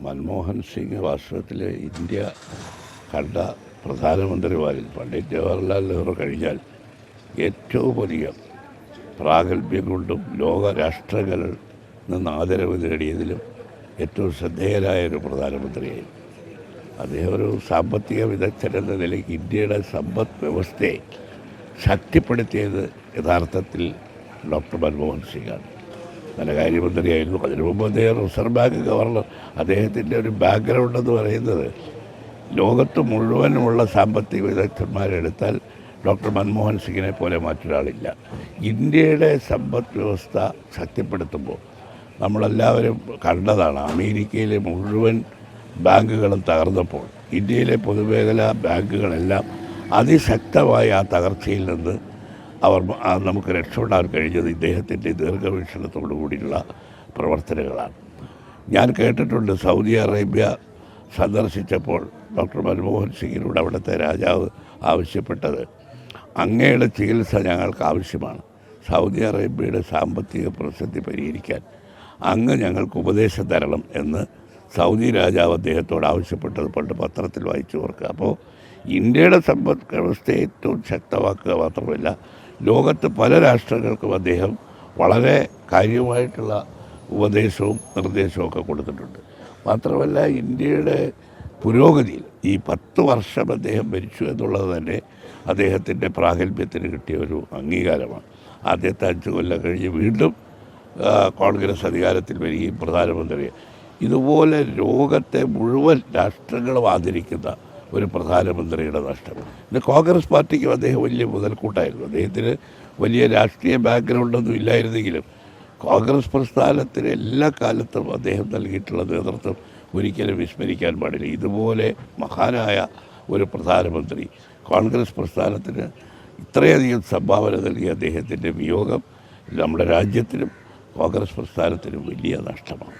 മൻമോഹൻ സിംഗ് വാസ്തവത്തിൽ ഇന്ത്യ കണ്ട പ്രധാനമന്ത്രിമാരിൽ പണ്ഡിറ്റ് ജവഹർലാൽ നെഹ്റു കഴിഞ്ഞാൽ ഏറ്റവും അധികം പ്രാഗൽഭ്യം കൊണ്ടും ലോക രാഷ്ട്രങ്ങളിൽ നിന്ന് ആദരവ് നേടിയതിലും ഏറ്റവും ശ്രദ്ധേയരായ ഒരു പ്രധാനമന്ത്രിയായി. അദ്ദേഹം ഒരു സാമ്പത്തിക വിദഗ്ധൻ എന്ന നിലയ്ക്ക് ഇന്ത്യയുടെ സമ്പദ് വ്യവസ്ഥയെ ശക്തിപ്പെടുത്തിയത് യഥാർത്ഥത്തിൽ ഡോക്ടർ മൻമോഹൻ സിംഗാണ്. ധനകാര്യമന്ത്രിയായിരുന്നു. അതിനു മുമ്പ് അദ്ദേഹം റിസർവ് ബാങ്ക് ഗവർണർ. അദ്ദേഹത്തിൻ്റെ ഒരു ബാക്ക്ഗ്രൗണ്ട് എന്ന് പറയുന്നത് ലോകത്ത് മുഴുവനുമുള്ള സാമ്പത്തിക വിദഗ്ധന്മാരെടുത്താൽ ഡോക്ടർ മൻമോഹൻ സിംഗിനെ പോലെ മറ്റൊരാളില്ല. ഇന്ത്യയുടെ സമ്പദ് വ്യവസ്ഥ ശക്തിപ്പെടുത്തുമ്പോൾ നമ്മളെല്ലാവരും കണ്ടതാണ്. അമേരിക്കയിലെ മുഴുവൻ ബാങ്കുകളും തകർന്നപ്പോൾ ഇന്ത്യയിലെ പൊതുമേഖലാ ബാങ്കുകളെല്ലാം അതിശക്തമായ ആ തകർച്ചയിൽ നിന്ന് നമുക്ക് രക്ഷപ്പെടാൻ കഴിഞ്ഞത് ഇദ്ദേഹത്തിൻ്റെ ദീർഘവീക്ഷണത്തോടു കൂടിയുള്ള പ്രവർത്തനങ്ങളാണ്. ഞാൻ കേട്ടിട്ടുണ്ട് സൗദി അറേബ്യ സന്ദർശിച്ചപ്പോൾ ഡോക്ടർ മൻമോഹൻ സിംഗിനോട് അവിടുത്തെ രാജാവ് ആവശ്യപ്പെട്ടത്, അങ്ങയുടെ ചികിത്സ ഞങ്ങൾക്ക് ആവശ്യമാണ്. സൗദി അറേബ്യയുടെ സാമ്പത്തിക പ്രതിസന്ധി പരിഹരിക്കാൻ അങ്ങ് ഞങ്ങൾക്ക് ഉപദേശം തരണം എന്ന് സൗദി രാജാവ് അദ്ദേഹത്തോട് ആവശ്യപ്പെട്ടത് പണ്ട് പത്രത്തിൽ വായിച്ചു ഓർക്കുക. അപ്പോൾ ഇന്ത്യയുടെ സമ്പദ് വ്യവസ്ഥയെ ഏറ്റവും ശക്തമാക്കുക മാത്രമല്ല, ലോകത്ത് പല രാഷ്ട്രങ്ങൾക്കും അദ്ദേഹം വളരെ കാര്യമായിട്ടുള്ള ഉപദേശവും നിർദ്ദേശവും ഒക്കെ കൊടുത്തിട്ടുണ്ട്. മാത്രമല്ല, ഇന്ത്യയുടെ പുരോഗതിയിൽ ഈ 10 വർഷം അദ്ദേഹം ഭരിച്ചു എന്നുള്ളത് തന്നെ അദ്ദേഹത്തിൻ്റെ പ്രാഗൽഭ്യത്തിന് കിട്ടിയ ഒരു അംഗീകാരമാണ്. ആദ്യത്തെ 5 കൊല്ലം കഴിഞ്ഞ് വീണ്ടും കോൺഗ്രസ് അധികാരത്തിൽ വരികയും പ്രധാനമന്ത്രി ഇതുപോലെ ലോകത്തെ മുഴുവൻ രാഷ്ട്രങ്ങളും ആദരിക്കുന്ന ഒരു പ്രധാനമന്ത്രിയുടെ നഷ്ടം. പിന്നെ കോൺഗ്രസ് പാർട്ടിക്കും അദ്ദേഹം വലിയ മുതൽക്കൂട്ടായിരുന്നു. അദ്ദേഹത്തിന് വലിയ രാഷ്ട്രീയ ബാക്ക്ഗ്രൗണ്ടൊന്നും ഇല്ലായിരുന്നെങ്കിലും കോൺഗ്രസ് പ്രസ്ഥാനത്തിന് എല്ലാ കാലത്തും അദ്ദേഹം നൽകിയിട്ടുള്ള നേതൃത്വം ഒരിക്കലും വിസ്മരിക്കാൻ പാടില്ല. ഇതുപോലെ മഹാനായ ഒരു പ്രധാനമന്ത്രി കോൺഗ്രസ് പ്രസ്ഥാനത്തിന് ഇത്രയധികം സംഭാവന നൽകിയ അദ്ദേഹത്തിൻ്റെ വിയോഗം നമ്മുടെ രാജ്യത്തിനും കോൺഗ്രസ് പ്രസ്ഥാനത്തിനും വലിയ നഷ്ടമാണ്.